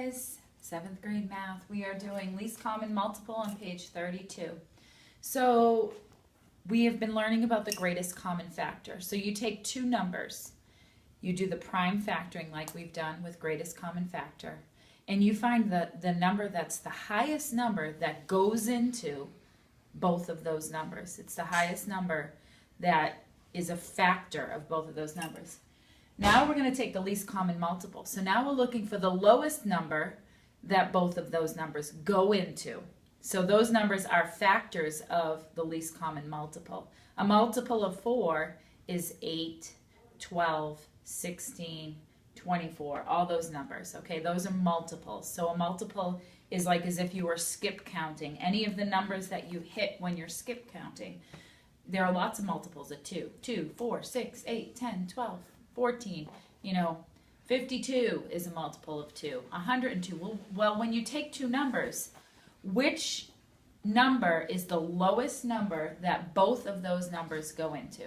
guys, 7th grade math. We are doing least common multiple on page 32. So we have been learning about the greatest common factor. So you take two numbers, you do the prime factoring like we've done with greatest common factor, and you find the number that's the highest number that goes into both of those numbers. It's the highest number that is a factor of both of those numbers. Now we're going to take the least common multiple. So now we're looking for the lowest number that both of those numbers go into. So those numbers are factors of the least common multiple. A multiple of 4 is 8, 12, 16, 24, all those numbers, okay? Those are multiples. So a multiple is like as if you were skip counting. Any of the numbers that you hit when you're skip counting, there are lots of multiples of 2. 2, 4, 6, 8, 10, 12, 14, 52 is a multiple of 2. 102, well, when you take two numbers, which number is the lowest number that both of those numbers go into?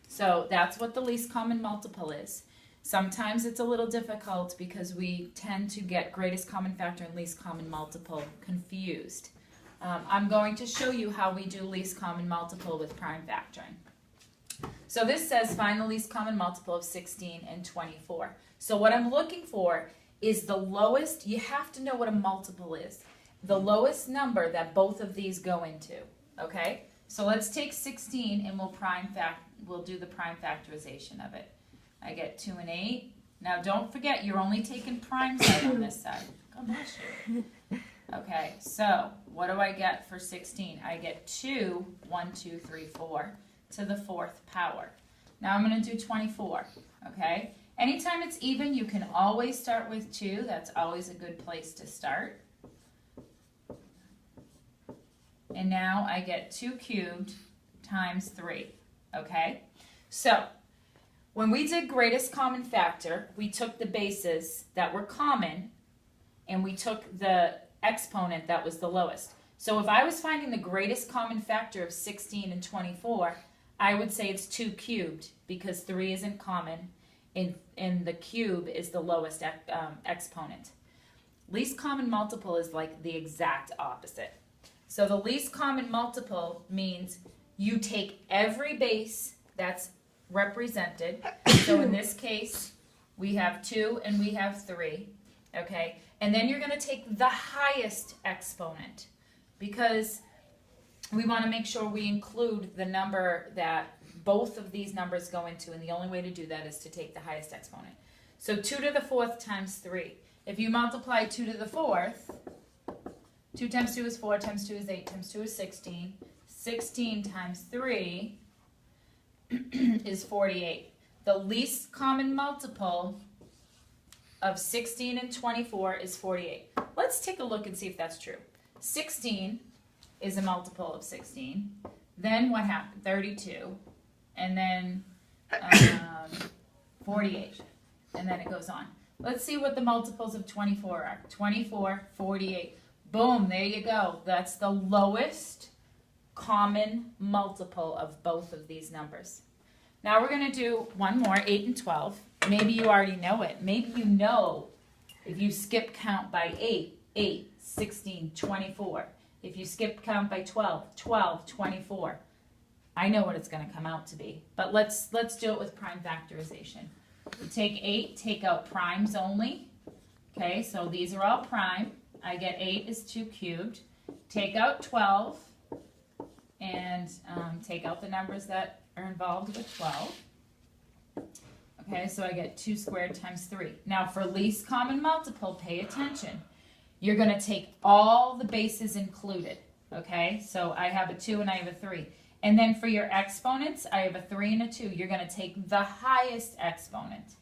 So that's what the least common multiple is. Sometimes it's a little difficult because we tend to get greatest common factor and least common multiple confused. I'm going to show you how we do least common multiple with prime factoring. So this says find the least common multiple of 16 and 24. So what I'm looking for is the lowest. You have to know what a multiple is. The lowest number that both of these go into, okay? So let's take 16 and we'll do the prime factorization of it. I get 2 and 8. Now don't forget, you're only taking prime side on this side. God bless you. Okay, so what do I get for 16? I get 2, 1, 2, 3, 4 to the 4th power. Now I'm going to do 24, okay? Anytime it's even, you can always start with 2. That's always a good place to start. And now I get 2 cubed times 3, okay? So when we did greatest common factor, we took the bases that were common and we took the exponent that was the lowest. So if I was finding the greatest common factor of 16 and 24, I would say it's 2 cubed because 3 isn't common and the cube is the lowest exponent. Least common multiple is like the exact opposite. So the least common multiple means you take every base that's represented. So in this case, we have 2 and we have 3, okay? And then you're going to take the highest exponent because we want to make sure we include the number that both of these numbers go into, and the only way to do that is to take the highest exponent. So 2 to the 4th times 3. If you multiply 2 to the 4th, 2 times 2 is 4, times 2 is 8, times 2 is 16. 16 times 3 is 48. The least common multiple of 16 and 24 is 48. Let's take a look and see if that's true. 16 is a multiple of 16. Then what happened? 32. And then 48. And then it goes on. Let's see what the multiples of 24 are. 24, 48. Boom, there you go. That's the lowest common multiple of both of these numbers. Now we're going to do one more, 8 and 12. Maybe you already know it. Maybe you know if you skip count by 8, 8, 16, 24. If you skip count by 12, 12, 24. I know what it's going to come out to be. But let's do it with prime factorization. We take 8, take out primes only. Okay, so these are all prime. I get 8 is 2 cubed. Take out 12 and take out the numbers that are involved with 12. Okay, so I get 2 squared times 3. Now for least common multiple, pay attention. You're going to take all the bases included. Okay, so I have a 2 and I have a 3. And then for your exponents, I have a 3 and a 2. You're going to take the highest exponent,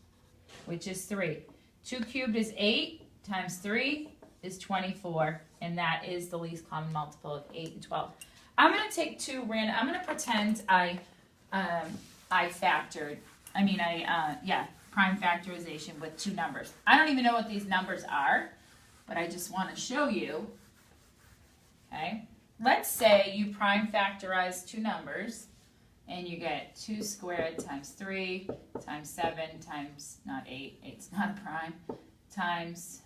which is 3. 2 cubed is 8 times 3 is 24, and that is the least common multiple of 8 and 12. I'm going to take two random. I'm going to pretend I prime factorization with two numbers. I don't even know what these numbers are, but I just want to show you. Okay, let's say you prime factorize two numbers, and you get 2 squared times 3 times 7 times, not 8, 8's not a prime, times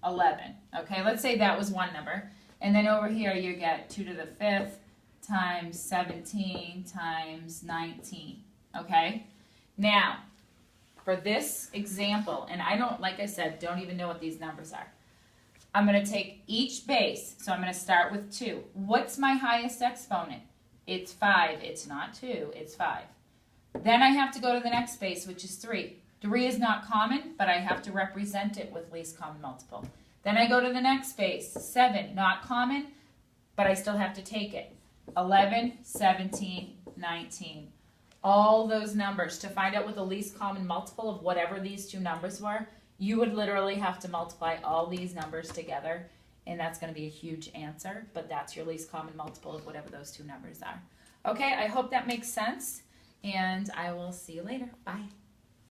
11. Okay, let's say that was one number. And then over here you get 2 to the 5th times 17 times 19. Okay, now for this example, and I don't, like I said, don't even know what these numbers are. I'm going to take each base, so I'm going to start with 2. What's my highest exponent? It's 5. It's not 2, it's 5. Then I have to go to the next base, which is 3. 3 is not common, but I have to represent it with least common multiple. Then I go to the next base, 7, not common, but I still have to take it. 11, 17, 19. All those numbers, to find out what the least common multiple of whatever these two numbers were, you would literally have to multiply all these numbers together, and that's going to be a huge answer, but that's your least common multiple of whatever those two numbers are. Okay, I hope that makes sense, and I will see you later. Bye.